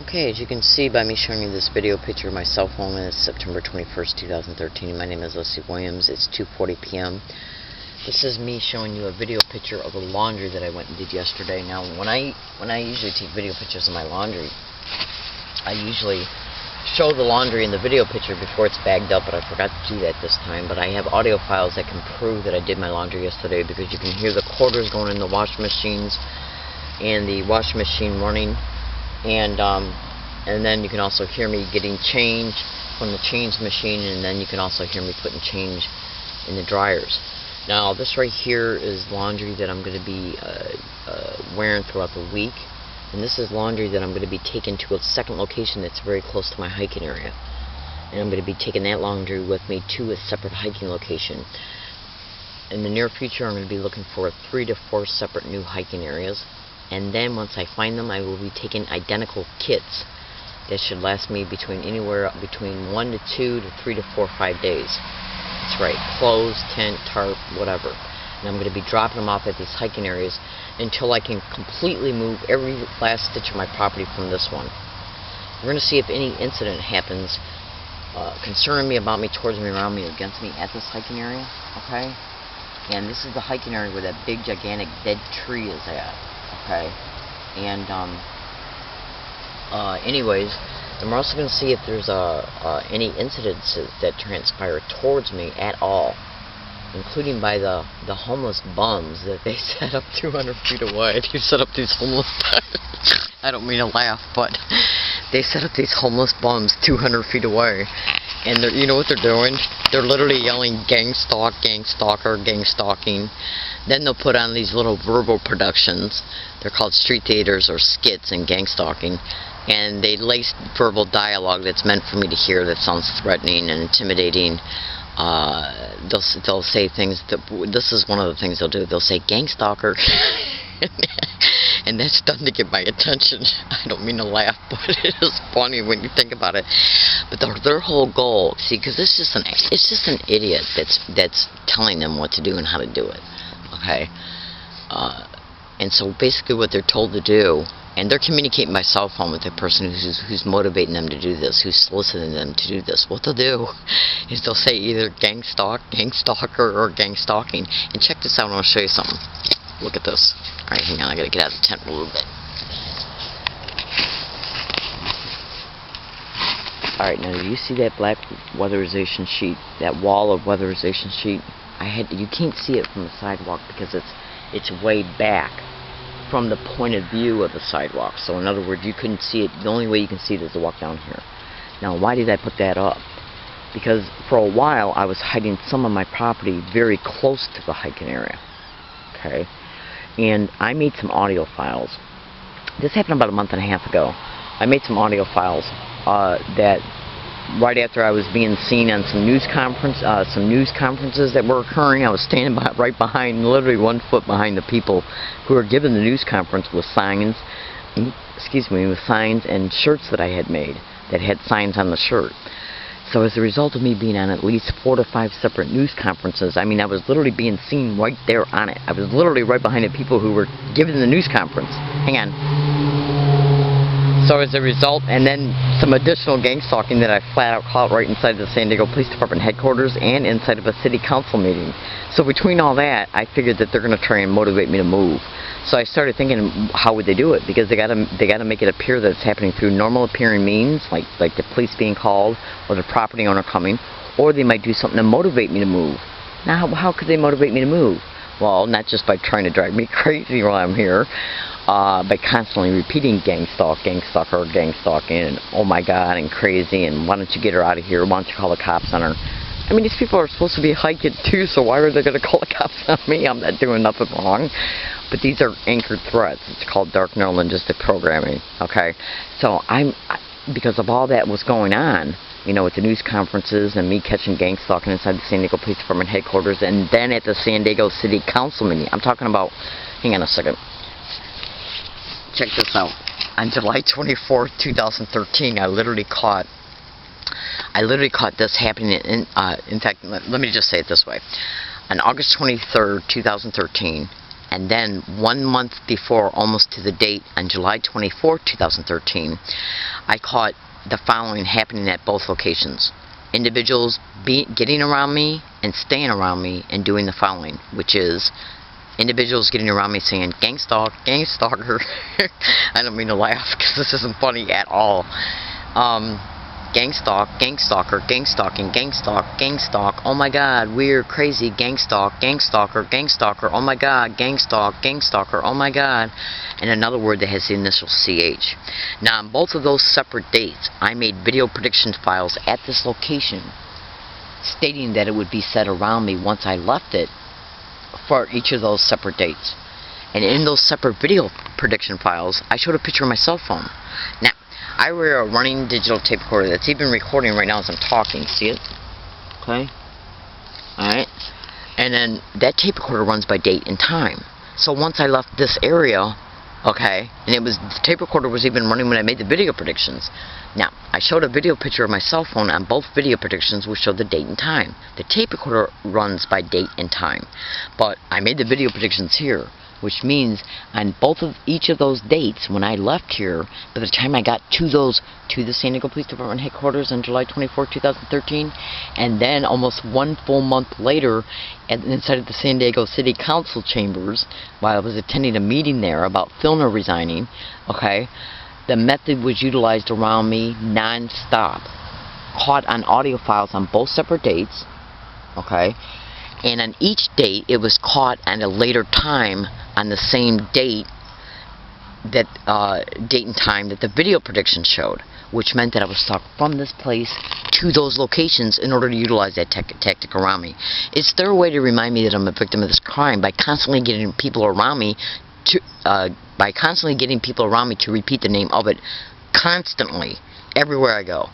Okay, as you can see by me showing you this video picture of my cell phone, it's September 21st, 2013. My name is Leslie Williams. It's 2:40 p.m. This is me showing you a video picture of the laundry that I went and did yesterday. Now, when I usually take video pictures of my laundry, I usually show the laundry in the video picture before it's bagged up, but I forgot to do that this time. But I have audio files that can prove that I did my laundry yesterday, because you can hear the quarters going in the washing machines and the washing machine running. And then you can also hear me getting change from the change machine, and then you can also hear me putting change in the dryers. Now, this right here is laundry that I'm going to be wearing throughout the week, and this is laundry that I'm going to be taking to a second location that's very close to my hiking area, and I'm going to be taking that laundry with me to a separate hiking location. In the near future, I'm going to be looking for 3 to 4 separate new hiking areas. And then once I find them, I will be taking identical kits that should last me anywhere between 1 to 2 to 3 to 4 or 5 days. That's right, clothes, tent, tarp, whatever. And I'm going to be dropping them off at these hiking areas until I can completely move every last stitch of my property from this one. We're going to see if any incident happens concerning me, about me, towards me, around me, against me at this hiking area. Okay? And this is the hiking area where that big, gigantic dead tree is at. Okay, and anyways, and we're also going to see if there's any incidences that transpire towards me at all, including by the homeless bums that they set up 200 feet away. They set up these homeless bums. I don't mean to laugh, but they set up these homeless bums 200 feet away. And you know what they're doing? They're literally yelling gang stalk, gang stalker, gang stalking. Then they'll put on these little verbal productions. They're called street theaters or skits in gang stalking. And they lace verbal dialogue that's meant for me to hear that sounds threatening and intimidating. They'll say things this is one of the things they'll do. They'll say gang stalker. And that's done to get my attention. I don't mean to laugh, but it is funny when you think about it. But their whole goal, see, because it's just an idiot that's telling them what to do and how to do it. Okay, and so basically what they're told to do, and they're communicating by cell phone with the person who's motivating them to do this, who's soliciting them to do this. What they'll do is they'll say either gang stalk, gang stalker, or gang stalking. And check this out, I want to show you something. Look at this. Alright, hang on, I gotta get out of the tent a little bit. Alright, now do you see that black weatherization sheet? That wall of weatherization sheet? You can't see it from the sidewalk because it's way back from the point of view of the sidewalk. So in other words, you couldn't see it. The only way you can see it is to walk down here. Now, why did I put that up? Because for a while I was hiding some of my property very close to the hiking area. Okay? And I made some audio files. This happened about a month and a half ago. I made some audio files that right after I was being seen on some news conferences that were occurring. I was standing right behind, literally 1 foot behind the people who were giving the news conference with signs, with signs and shirts that I had made that had signs on the shirt. So as a result of me being on at least 4 to 5 separate news conferences, I mean, I was literally being seen right there on it. I was literally right behind the people who were giving the news conference. Hang on. So as a result, and then some additional gang stalking that I flat out caught right inside the San Diego Police Department headquarters and inside of a city council meeting. So between all that, I figured that they're going to try and motivate me to move. So I started thinking, how would they do it? Because they got to make it appear that it's happening through normal appearing means, like the police being called or the property owner coming, or they might do something to motivate me to move. Now, how could they motivate me to move? Well, not just by trying to drive me crazy while I'm here, by constantly repeating gang stalk, gang stalker, gang stalking, and oh my god, and crazy, and why don't you get her out of here, why don't you call the cops on her? I mean, these people are supposed to be hiking too, so why are they going to call the cops on me? I'm not doing nothing wrong. But these are anchored threats. It's called dark neurolinguistic programming, okay? So because of all that was going on, you know, with the news conferences and me catching gang stalking inside the San Diego Police Department headquarters, and then at the San Diego City Council meeting. I'm talking about, hang on a second. Check this out. On July 24th, 2013, I literally caught this happening in fact, let me just say it this way. On August 23rd, 2013, And then 1 month before, almost to the date, on July 24, 2013, I caught the following happening at both locations. Individuals getting around me and staying around me and doing the following, which is individuals getting around me saying, gang stalker. I don't mean to laugh because this isn't funny at all. Gang stalker, gang stalking, gang stalk, oh my god, we're crazy, gang stalker, oh my god, gang stalker, oh my god, and another word that has the initial CH. Now, on both of those separate dates, I made video prediction files at this location stating that it would be said around me once I left it for each of those separate dates. And in those separate video prediction files, I showed a picture of my cell phone. Now, I wear a running digital tape recorder that's even recording right now as I'm talking. See it? Okay. Alright. And then that tape recorder runs by date and time. So once I left this area, okay, and the tape recorder was even running when I made the video predictions. Now, I showed a video picture of my cell phone on both video predictions, which showed the date and time. The tape recorder runs by date and time. But I made the video predictions here, which means on each of those dates when I left here, by the time I got to the San Diego Police Department headquarters on July 24, 2013, and then almost 1 full month later inside of the San Diego City Council chambers while I was attending a meeting there about Filner resigning, okay, the method was utilized around me non-stop, caught on audio files on both separate dates, okay, and on each date it was caught at a later time on the same date and time that the video prediction showed, which meant that I was stuck from this place to those locations in order to utilize that tactic around me. It's their way to remind me that I'm a victim of this crime by constantly getting people around me to repeat the name of it constantly everywhere I go.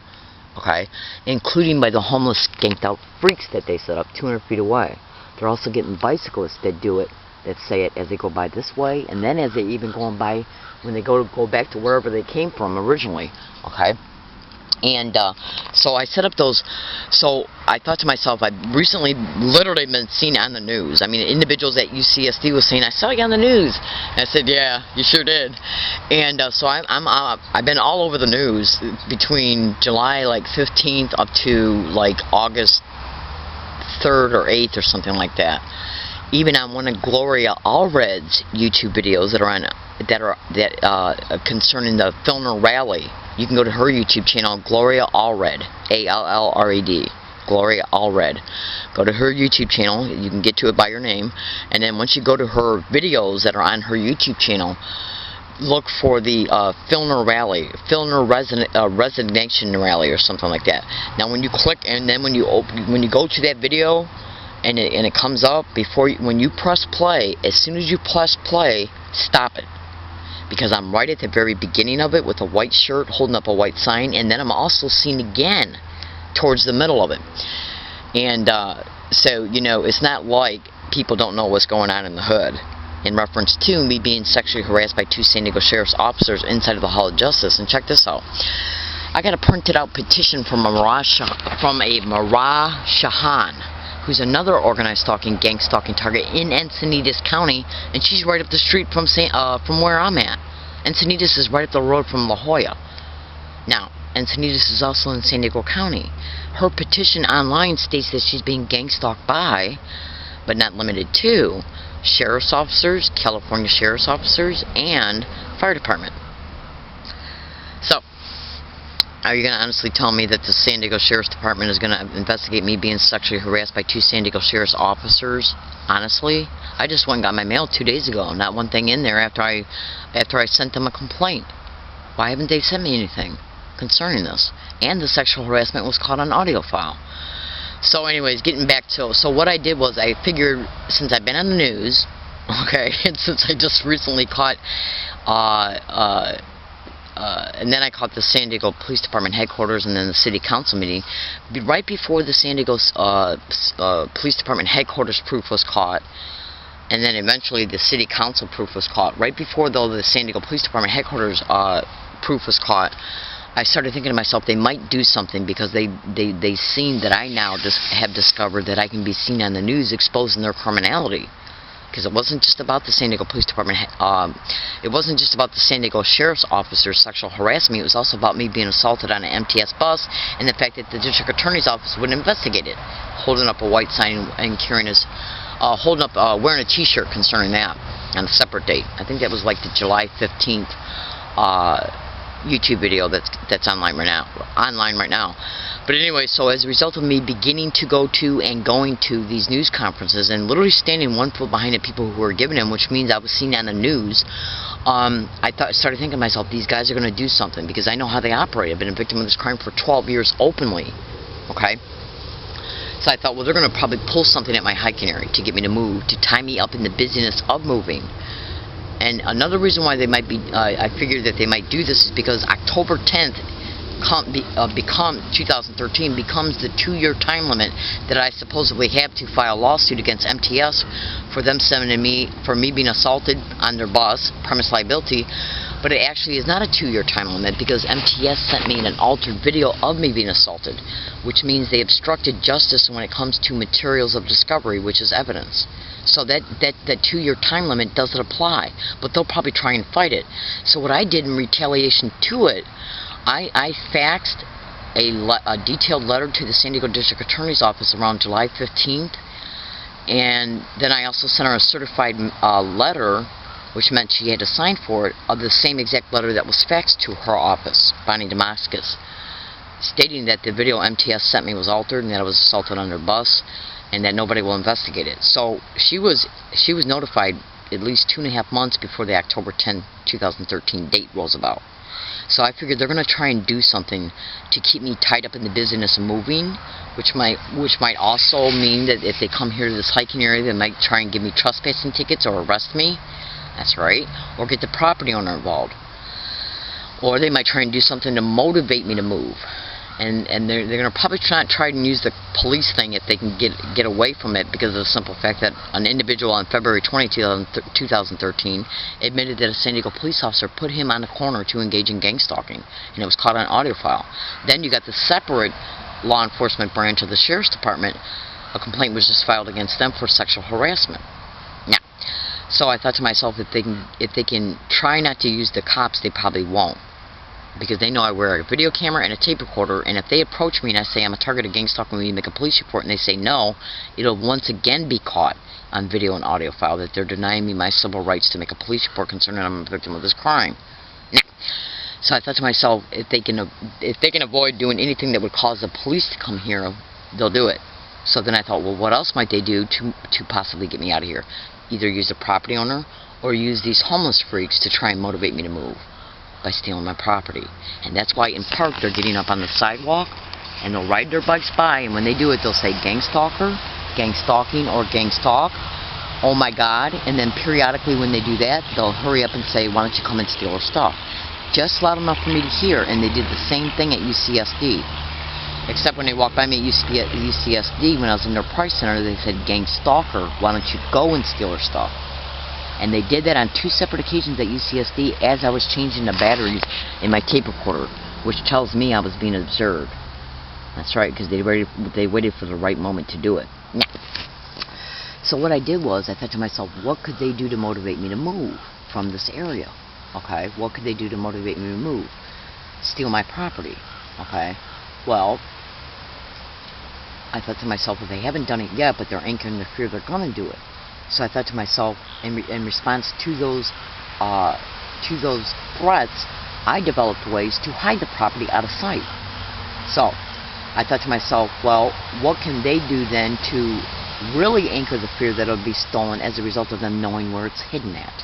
Okay, including by the homeless skanked out freaks that they set up 200 feet away. They're also getting bicyclists that do it, that say it as they go by this way, and then as they even going by when they go back to wherever they came from originally. Okay, and so I set up those. So I thought to myself, I've recently literally been seen on the news. I mean, individuals at UCSD was saying, "I saw you on the news." And I said, "Yeah, you sure did." And so I've been all over the news between July 15th up to August 3rd or 8th or something like that. Even on one of Gloria Allred's YouTube videos that are concerning the Filner rally. You can go to her YouTube channel, Gloria Allred, A-L-L-R-E-D, Gloria Allred. Go to her YouTube channel. You can get to it by your name, and then once you go to her videos that are on her YouTube channel, look for the Filner rally, Filner resignation rally, or something like that. Now, when you click, and then when you go to that video, and it comes up when you press play, as soon as you press play, stop it. Because I'm right at the very beginning of it with a white shirt holding up a white sign, and then I'm also seen again towards the middle of it. And so, it's not like people don't know what's going on in the hood. In reference to me being sexually harassed by 2 San Diego Sheriff's officers inside of the Hall of Justice. And check this out. I got a printed out petition from a Marah Shahan, who's another organized gang stalking target in Encinitas County, and she's right up the street from where I'm at. Encinitas is right up the road from La Jolla. Now, Encinitas is also in San Diego County. Her petition online states that she's being gang stalked by, but not limited to, sheriff's officers, California sheriff's officers, and fire department. So, are you going to honestly tell me that the San Diego Sheriff's Department is going to investigate me being sexually harassed by 2 San Diego Sheriff's officers? Honestly? I just went and got my mail 2 days ago. Not one thing in there after I sent them a complaint. Why haven't they sent me anything concerning this? And the sexual harassment was caught on audio file. So anyways, getting back to... So what I did was I figured, since I've been on the news, okay, and since I just recently caught... and then I caught the San Diego Police Department headquarters and then the City Council meeting. Right before the San Diego Police Department headquarters proof was caught, and then eventually the City Council proof was caught, right before the San Diego Police Department headquarters proof was caught, I started thinking to myself, they might do something, because they seen that I now have discovered that I can be seen on the news exposing their criminality. because it wasn't just about the San Diego Police Department. It wasn't just about the San Diego Sheriff's Officer's sexual harassment. It was also about me being assaulted on an MTS bus, and the fact that the District Attorney's Office wouldn't investigate it, holding up a white sign and carrying his, wearing a T-shirt concerning that on a separate date. I think that was like the July 15th YouTube video that's online right now. But anyway, so as a result of me beginning to go to and going to these news conferences and literally standing 1 foot behind the people who were giving them, which means I was seen on the news, I started thinking to myself, these guys are going to do something, because I know how they operate. I've been a victim of this crime for 12 years openly, okay? So I thought, well, they're going to probably pull something at my hiking area to get me to move, to tie me up in the busyness of moving. And another reason why they might be, I figured that they might do this is because October 10th, 2013 becomes the 2-year time limit that I supposedly have to file a lawsuit against MTS for them sending me, for me being assaulted on their bus, premise liability. But it actually is not a 2-year time limit, because MTS sent me an altered video of me being assaulted, which means they obstructed justice when it comes to materials of discovery, which is evidence. So that 2-year time limit doesn't apply, but they'll probably try and fight it. So what I did in retaliation to it, I faxed a detailed letter to the San Diego District Attorney's Office around July 15th, and then I also sent her a certified letter, which meant she had to sign for it, of the same exact letter that was faxed to her office, Bonnie Damascus, stating that the video MTS sent me was altered and that I was assaulted on their bus, and that nobody will investigate it. So she was notified at least 2.5 months before the October 10, 2013 date rolls about. So I figured they're going to try and do something to keep me tied up in the business of moving, which might also mean that if they come here to this hiking area, they might try and give me trespassing tickets or arrest me. That's right. Or get the property owner involved. Or they might try and do something to motivate me to move. And they're going to probably try and use the police thing if they can get away from it, because of the simple fact that an individual on February 20, 2013 admitted that a San Diego police officer put him on the corner to engage in gang stalking, and it was caught on audio file. Then you got the separate law enforcement branch of the Sheriff's Department. A complaint was just filed against them for sexual harassment. Now, so I thought to myself, if they can try not to use the cops, they probably won't, because they know I wear a video camera and a tape recorder, and if they approach me and I say I'm a target of gang stalking, will you make a police report, and they say no, it'll once again be caught on video and audio file that they're denying me my civil rights to make a police report concerning I'm a victim of this crime. Now, so I thought to myself, if they can avoid doing anything that would cause the police to come here, they'll do it. So then I thought, well, what else might they do to possibly get me out of here? Either use the property owner or use these homeless freaks to try and motivate me to move by stealing my property. And that's why in park they're getting up on the sidewalk and they'll ride their bikes by, and when they do it they'll say gang stalker, gang stalking, or gang stalk, oh my god, and then periodically when they do that they'll hurry up and say, why don't you come and steal our stuff? Just loud enough for me to hear. And they did the same thing at UCSD, except when they walked by me at UCSD when I was in their price center, they said, gang stalker, why don't you go and steal our stuff? And they did that on 2 separate occasions at UCSD as I was changing the batteries in my tape recorder, which tells me I was being observed. That's right, because they waited for the right moment to do it. Now, so what I did was, I thought to myself, what could they do to motivate me to move from this area? Okay, what could they do to motivate me to move? Steal my property. Okay, well, I thought to myself, well, they haven't done it yet, but they're anchoring the fear they're going to do it. So I thought to myself, in response to those threats, I developed ways to hide the property out of sight. So I thought to myself, well, what can they do then to really anchor the fear that it'll be stolen as a result of them knowing where it's hidden at?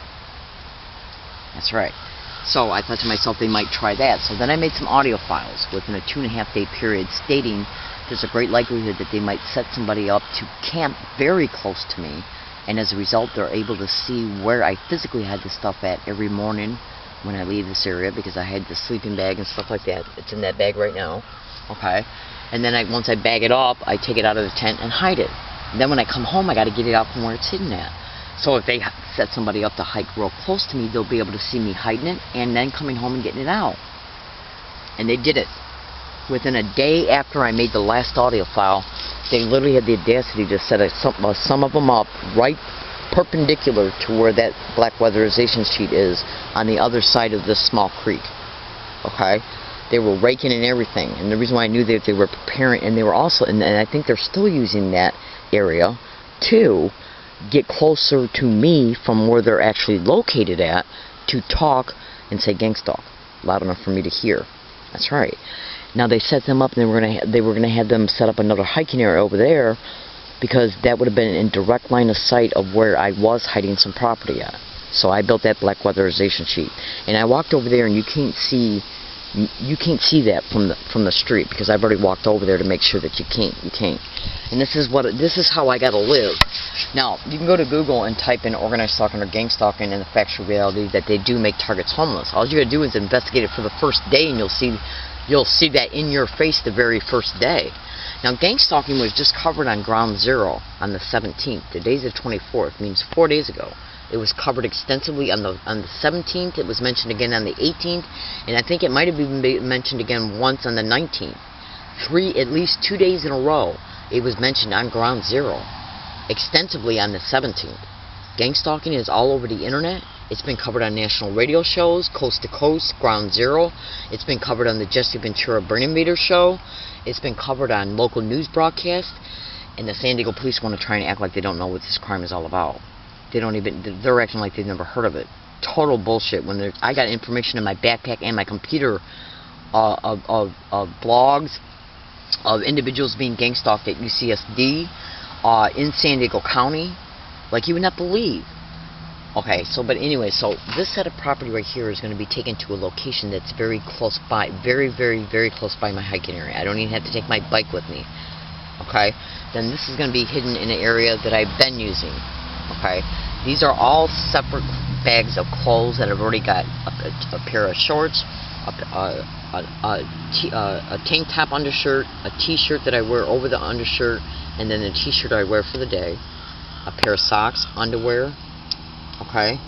That's right. So I thought to myself, they might try that. So then I made some audio files within a 2.5-day period stating there's a great likelihood that they might set somebody up to camp very close to me, and as a result they're able to see where I physically had the stuff at every morning when I leave this area, because I had the sleeping bag and stuff like that. It's in that bag right now. Okay, and then once I bag it up, I take it out of the tent and hide it. And then when I come home, I got to get it out from where it's hidden at. So if they set somebody up to hike real close to me, they'll be able to see me hiding it and then coming home and getting it out. And they did it. Within a day after I made the last audio file, they literally had the audacity to set some of them up right perpendicular to where that black weatherization sheet is on the other side of this small creek. Okay? They were raking and everything, and the reason why I knew that they were preparing, and they were also, and I think they're still using that area to get closer to me from where they're actually located at, to talk and say gang stalk loud enough for me to hear. That's right. Now they set them up, and they were gonna have them set up another hiking area over there, because that would have been in direct line of sight of where I was hiding some property at. So I built that black weatherization sheet, and I walked over there, and you can't see that from the street, because I've already walked over there to make sure that you can't. And this is how I gotta live. Now you can go to Google and type in organized stalking or gang stalking, and the factual reality that they do make targets homeless. All you gotta do is investigate it for the first day, and you'll see that in your face the very first day. Now gang stalking was just covered on ground zero on the 17th. Today's the 24th, means 4 days ago. It was covered extensively on the 17th. It was mentioned again on the 18th, and I think it might have even been mentioned again once on the 19th. At least 2 days in a row, it was mentioned on ground zero, extensively on the 17th. Gang stalking is all over the internet. It's been covered on national radio shows, coast to coast, ground zero. It's been covered on the Jesse Ventura Brain Invader show. It's been covered on local news broadcasts, and the San Diego police want to try and act like they don't know what this crime is all about. They're acting like they've never heard of it. Total bullshit. I got information in my backpack and my computer of blogs of individuals being gang stalked at UCSD, in San Diego County, like you would not believe. Okay, but anyway, so this set of property right here is going to be taken to a location that's very close by, very, very, very close by my hiking area. I don't even have to take my bike with me. Okay, then this is going to be hidden in an area that I've been using. Okay, these are all separate bags of clothes that I've already got a pair of shorts, a tank top undershirt, a t-shirt that I wear over the undershirt, and then a t-shirt I wear for the day, a pair of socks, underwear. Okay,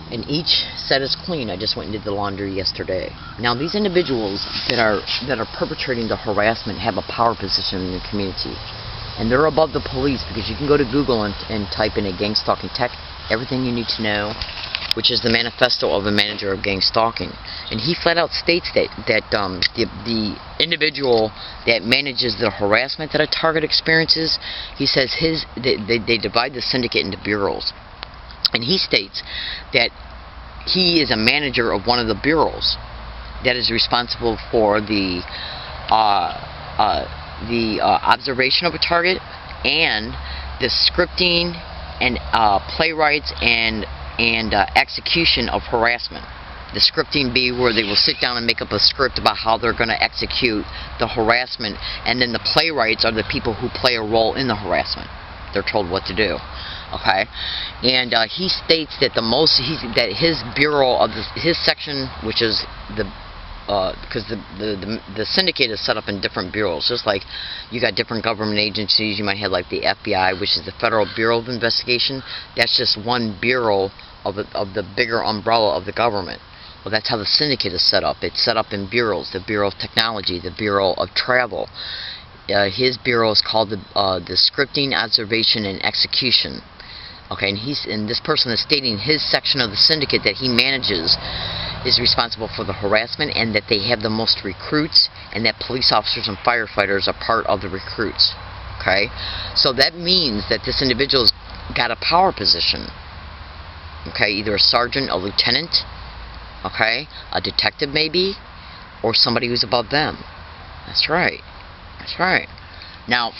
and each set is clean. I just went and did the laundry yesterday. Now these individuals that are perpetrating the harassment have a power position in the community, and they're above the police, because you can go to Google and type in a gang stalking tech, everything you need to know, which is the manifesto of a manager of gang stalking, and he flat out states that the individual that manages the harassment that a target experiences, he says they divide the syndicate into bureaus. And he states that he is a manager of one of the bureaus that is responsible for the observation of a target, and the scripting and playwrights and execution of harassment. The scripting be where they will sit down and make up a script about how they're going to execute the harassment, and then the playwrights are the people who play a role in the harassment. They're told what to do. Okay, and he states that his bureau of his section, which is because the syndicate is set up in different bureaus, just like you got different government agencies. You might have like the FBI, which is the Federal Bureau of Investigation. That's just one bureau of the bigger umbrella of the government. Well, that's how the syndicate is set up. It's set up in bureaus: the Bureau of Technology, the Bureau of Travel. His bureau is called the Scripting, Observation, and Execution. Okay, and this person is stating his section of the syndicate that he manages is responsible for the harassment, and that they have the most recruits, and that police officers and firefighters are part of the recruits. Okay, so that means that this individual's got a power position. Okay, either a sergeant, a lieutenant, okay, a detective maybe, or somebody who's above them. That's right. That's right. Now,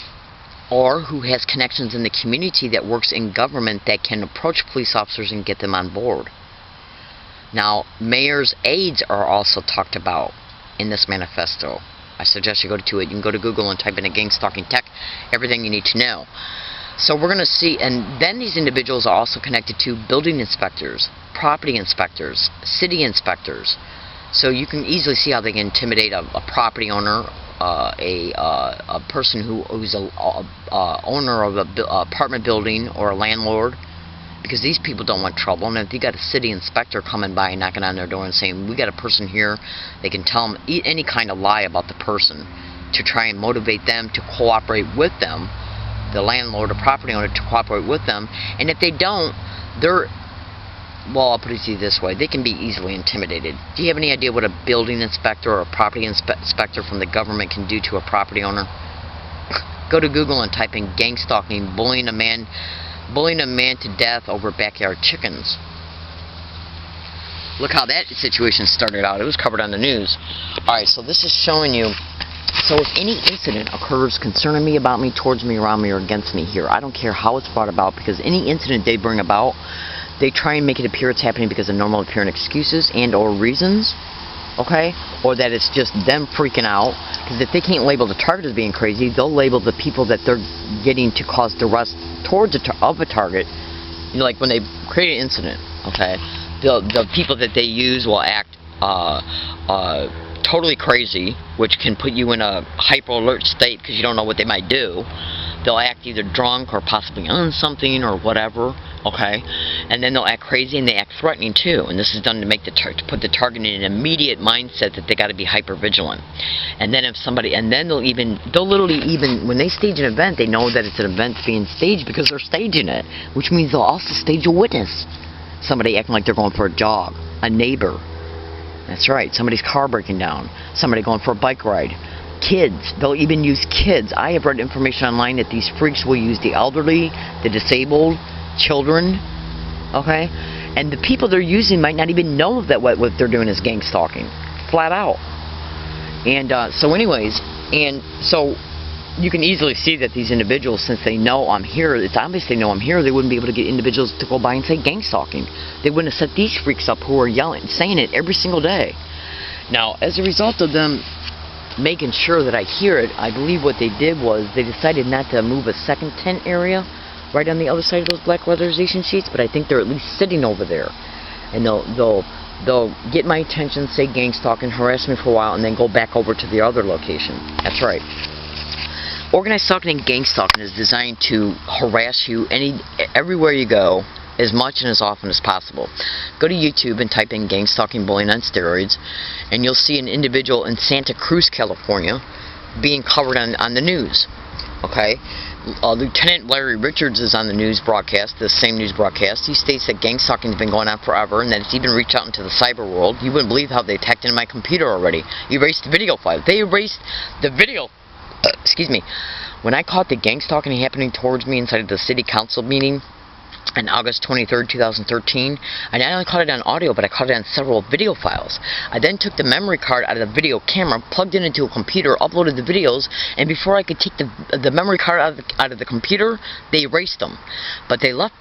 or who has connections in the community that works in government that can approach police officers and get them on board. Now, mayor's aides are also talked about in this manifesto. I suggest you go to it. You can go to Google and type in a gang stalking tech, everything you need to know. So we're going to see, and then these individuals are also connected to building inspectors, property inspectors, city inspectors. So you can easily see how they can intimidate a property owner, a person who's a owner of an apartment building, or a landlord, because these people don't want trouble. And if you got a city inspector coming by and knocking on their door and saying, we got a person here, they can tell them any kind of lie about the person to try and motivate them to cooperate with them the landlord or property owner to cooperate with them. And if they don't, they're, well, I'll put it to you this way, they can be easily intimidated. Do you have any idea what a building inspector or a property inspector from the government can do to a property owner? Go to Google and type in gang stalking, bullying a man to death over backyard chickens. Look how that situation started out. It was covered on the news. Alright, so this is showing you, so if any incident occurs concerning me, about me, towards me, around me, or against me here, I don't care how it's brought about, because any incident they bring about, they try and make it appear it's happening because of normal appearing excuses and or reasons, okay? Or that it's just them freaking out, because if they can't label the target as being crazy, they'll label the people that they're getting to cause duress towards of a target. You know, like when they create an incident, okay? The people that they use will act totally crazy, which can put you in a hyper alert state because you don't know what they might do. They'll act either drunk or possibly on something or whatever, okay? And then they'll act crazy and they act threatening too. And this is done to make to put the target in an immediate mindset that they got to be hyper vigilant. And then if somebody, and then they'll literally even when they stage an event, they know that it's an event being staged because they're staging it, which means they'll also stage a witness. Somebody acting like they're going for a jog, a neighbor. That's right, somebody's car breaking down, somebody going for a bike ride. Kids, they'll even use kids. I have read information online that these freaks will use the elderly, the disabled, children, okay? And the people they're using might not even know that what they're doing is gang stalking, flat out. And so anyways, and so you can easily see that these individuals, since they know I'm here, it's obvious they know I'm here, they wouldn't be able to get individuals to go by and say gang stalking. They wouldn't have set these freaks up who are yelling, saying it every single day. Now, as a result of them making sure that I hear it, I believe what they did was they decided not to move a second tent area right on the other side of those black weatherization sheets, but I think they're at least sitting over there. And they'll get my attention, say gang stalking, harass me for a while, and then go back over to the other location. That's right. Organized stalking and gang stalking is designed to harass you everywhere you go, as much and as often as possible. Go to YouTube and type in gang stalking bullying on steroids, and you'll see an individual in Santa Cruz, California, being covered on the news. Okay? Lieutenant Larry Richards is on the news broadcast, the same news broadcast. He states that gang stalking has been going on forever and that it's even reached out into the cyber world. You wouldn't believe how they attacked into my computer already. Erased the video file. They erased the video. Excuse me. When I caught the gang stalking happening towards me inside of the city council meeting on August 23rd, 2013, I not only caught it on audio, but I caught it on several video files. I then took the memory card out of the video camera, plugged it into a computer, uploaded the videos, and before I could take the memory card out of the computer, they erased them. But they left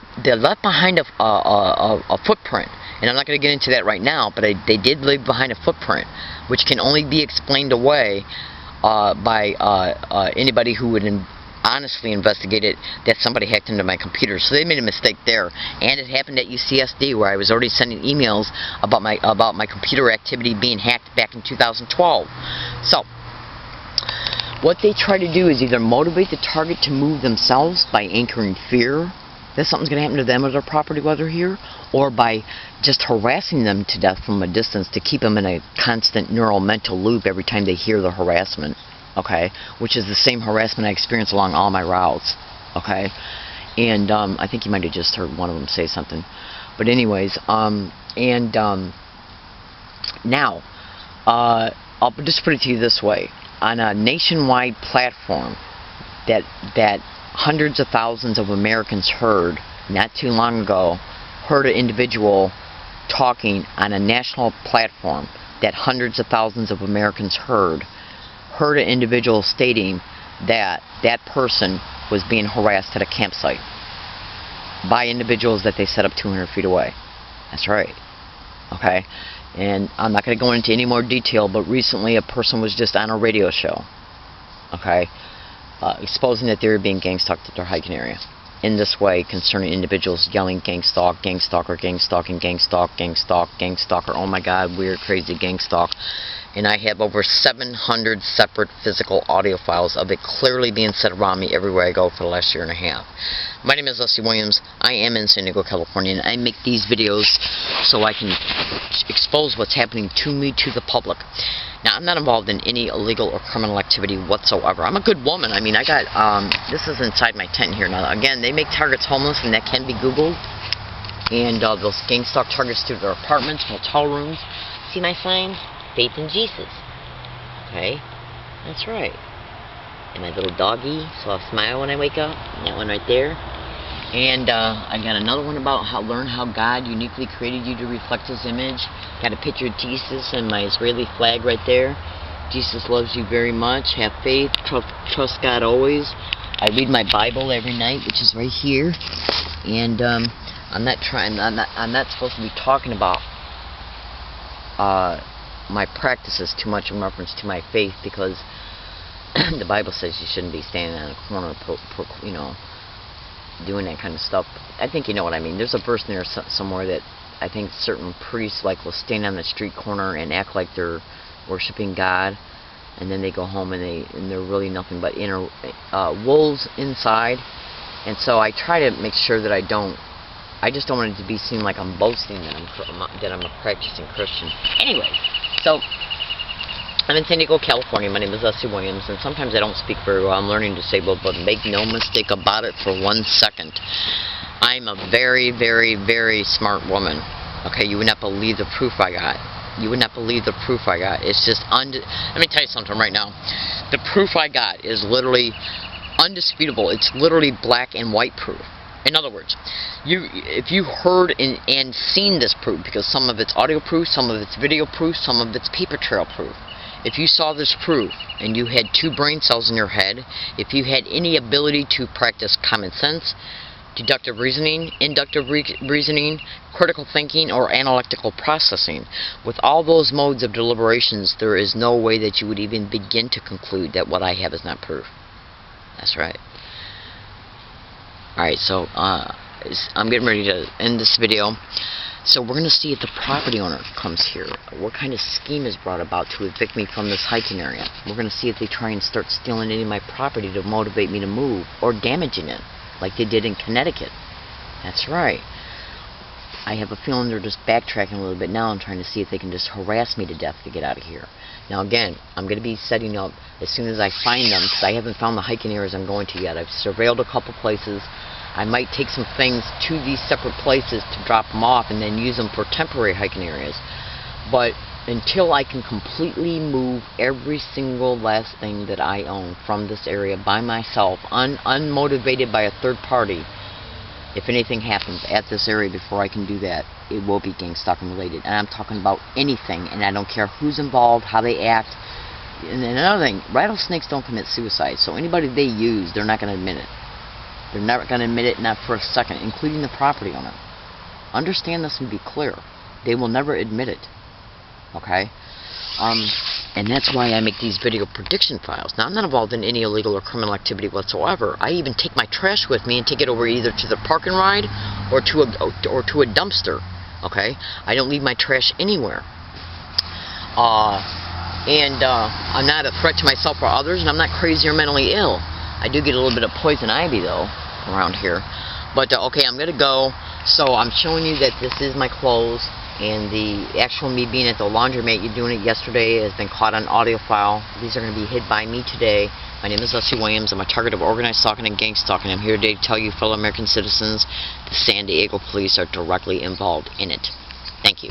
behind a footprint. And I'm not going to get into that right now, but they did leave behind a footprint, which can only be explained away by anybody who would honestly investigate it, that somebody hacked into my computer. So they made a mistake there. And it happened at UCSD, where I was already sending emails about my computer activity being hacked back in 2012. So what they try to do is either motivate the target to move themselves by anchoring fear that something's going to happen to them or their property while they're here, or by just harassing them to death from a distance to keep them in a constant neural mental loop every time they hear the harassment, okay, which is the same harassment I experience along all my routes, okay. And I think you might have just heard one of them say something. But anyways, now, I'll just put it to you this way. On a nationwide platform that hundreds of thousands of Americans heard not too long ago, heard an individual talking on a national platform that hundreds of thousands of Americans heard an individual stating that that person was being harassed at a campsite by individuals that they set up 200 feet away. That's right. Okay? And I'm not going to go into any more detail, but recently a person was just on a radio show, okay, exposing that they were being gang stalked at their hiking area in this way, concerning individuals yelling gang stalk, gang stalker, gang stalking, gang stalk, gang stalk, gang stalker, oh my god, weird, crazy gang stalk. And I have over 700 separate physical audio files of it clearly being said around me everywhere I go for the last year and a half. My name is Leslie Williams. I am in San Diego, California, and I make these videos so I can expose what's happening to me to the public. Now, I'm not involved in any illegal or criminal activity whatsoever. I'm a good woman. I mean, I got, this is inside my tent here. Now, again, they make targets homeless, and that can be Googled. And they'll gang stalk targets through their apartments, motel rooms. See my sign? Faith in Jesus. Okay? That's right. And my little doggy, so I'll smile when I wake up. That one right there. And I got another one about learn how God uniquely created you to reflect His image. Got a picture of Jesus and my Israeli flag right there. Jesus loves you very much. Have faith. Trust God always. I read my Bible every night, which is right here. And I'm not supposed to be talking about my practices too much in reference to my faith, because the Bible says you shouldn't be standing on a corner, you know, doing that kind of stuff. I think you know what I mean. There's a verse in there somewhere that I think certain priests will stand on the street corner and act like they're worshiping God, and then they go home and they're really nothing but inner wolves inside. And so I try to make sure that I just don't want it to be seen like I'm boasting that I'm a practicing Christian. Anyway, so I'm in San Diego, California. My name is Leslie Williams, and sometimes I don't speak very well. I'm learning disabled, but make no mistake about it for 1 second. I'm a very, very, very smart woman. Okay, you would not believe the proof I got. You would not believe the proof I got. It's just let me tell you something right now. The proof I got is literally undisputable. It's literally black and white proof. In other words, if you heard and seen this proof, because some of it's audio proof, some of it's video proof, some of it's paper trail proof. If you saw this proof and you had 2 brain cells in your head, if you had any ability to practice common sense, deductive reasoning, inductive reasoning, critical thinking, or analytical processing, with all those modes of deliberations, there is no way that you would even begin to conclude that what I have is not proof. That's right. Alright, so I'm getting ready to end this video. So we're going to see if the property owner comes here. What kind of scheme is brought about to evict me from this hiking area. We're going to see if they try and start stealing any of my property to motivate me to move, or damaging it, like they did in Connecticut. That's right. I have a feeling they're just backtracking a little bit now and trying to see if they can just harass me to death to get out of here. Now again, I'm going to be setting up as soon as I find them, because I haven't found the hiking areas I'm going to yet. I've surveilled a couple places. I might take some things to these separate places to drop them off and then use them for temporary hiking areas. But until I can completely move every single last thing that I own from this area by myself, unmotivated by a third party, if anything happens at this area before I can do that, it will be gang stalking related. And I'm talking about anything, and I don't care who's involved, how they act. And another thing, rattlesnakes don't commit suicide, so anybody they use, they're not going to admit it. They're never going to admit it, not for a second, including the property owner. Understand this and be clear. They will never admit it. Okay? And that's why I make these video prediction files. Now, I'm not involved in any illegal or criminal activity whatsoever. I even take my trash with me and take it over either to the park and ride or to a dumpster. Okay? I don't leave my trash anywhere. I'm not a threat to myself or others, and I'm not crazy or mentally ill. I do get a little bit of poison ivy, though, around here. But, okay, I'm going to go. So I'm showing you that this is my clothes, and the actual me being at the laundromat, you doing it yesterday, has been caught on audio file. These are going to be hid by me today. My name is Leslie Williams. I'm a target of organized stalking and gang stalking. I'm here today to tell you, fellow American citizens, the San Diego police are directly involved in it. Thank you.